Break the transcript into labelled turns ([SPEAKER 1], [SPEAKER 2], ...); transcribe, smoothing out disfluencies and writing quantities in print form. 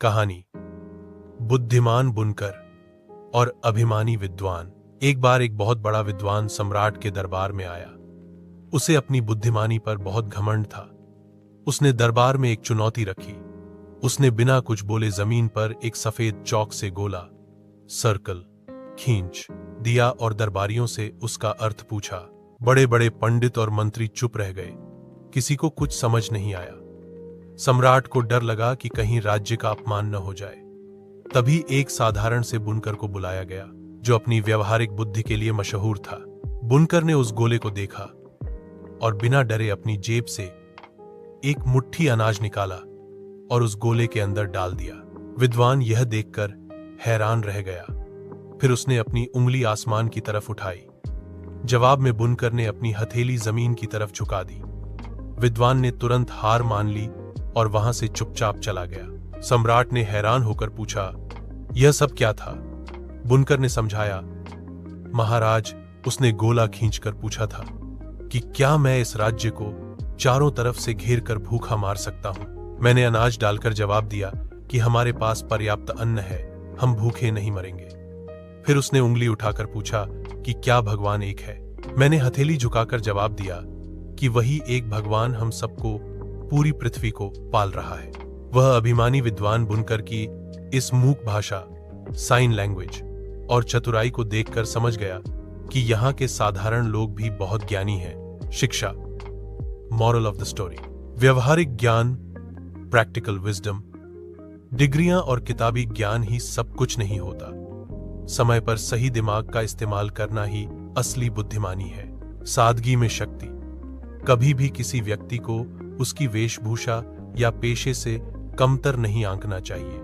[SPEAKER 1] कहानी बुद्धिमान बुनकर और अभिमानी विद्वान। एक बार एक बहुत बड़ा विद्वान सम्राट के दरबार में आया। उसे अपनी बुद्धिमानी पर बहुत घमंड था। उसने दरबार में एक चुनौती रखी। उसने बिना कुछ बोले जमीन पर एक सफेद चौक से गोला सर्कल खींच दिया और दरबारियों से उसका अर्थ पूछा। बड़े बड़े पंडित और मंत्री चुप रह गए। किसी को कुछ समझ नहीं आया। सम्राट को डर लगा कि कहीं राज्य का अपमान न हो जाए। तभी एक साधारण से बुनकर को बुलाया गया जो अपनी व्यवहारिक बुद्धि के लिए मशहूर था। बुनकर ने उस गोले को देखा और बिना डरे अपनी जेब से एक मुट्ठी अनाज निकाला और उस गोले के अंदर डाल दिया। विद्वान यह देखकर हैरान रह गया। फिर उसने अपनी उंगली आसमान की तरफ उठाई। जवाब में बुनकर ने अपनी हथेली जमीन की तरफ झुका दी। विद्वान ने तुरंत हार मान ली और वहां से चुपचाप चला गया। सम्राट ने हैरान होकर पूछा, यह सब क्या था? बुनकर ने समझाया, महाराज, उसने गोला खींचकर पूछा था कि क्या मैं इस राज्य को चारों तरफ से घेर कर भूखा मार सकता हूं? मैंने अनाज डालकर जवाब दिया कि हमारे पास पर्याप्त अन्न है, हम भूखे नहीं मरेंगे। फिर उसने उंगली उठाकर पूछा कि क्या भगवान एक है? मैंने हथेली झुकाकर जवाब दिया कि वही एक भगवान हम सबको, पूरी पृथ्वी को पाल रहा है। वह अभिमानी विद्वान बुनकर की इस मूक भाषा, साइन लैंग्वेज और चतुराई को देखकर समझ गया कि यहाँ के साधारण लोग भी बहुत ज्ञानी हैं। शिक्षा, मॉरल ऑफ द स्टोरी। व्यवहारिक ज्ञान, प्रैक्टिकल विजडम। डिग्रियां और किताबी ज्ञान ही सब कुछ नहीं होता। समय पर सही दिमाग का इस्तेमाल करना ही असली बुद्धिमानी है। सादगी में शक्ति। कभी भी किसी व्यक्ति को उसकी वेशभूषा या पेशे से कमतर नहीं आंकना चाहिए।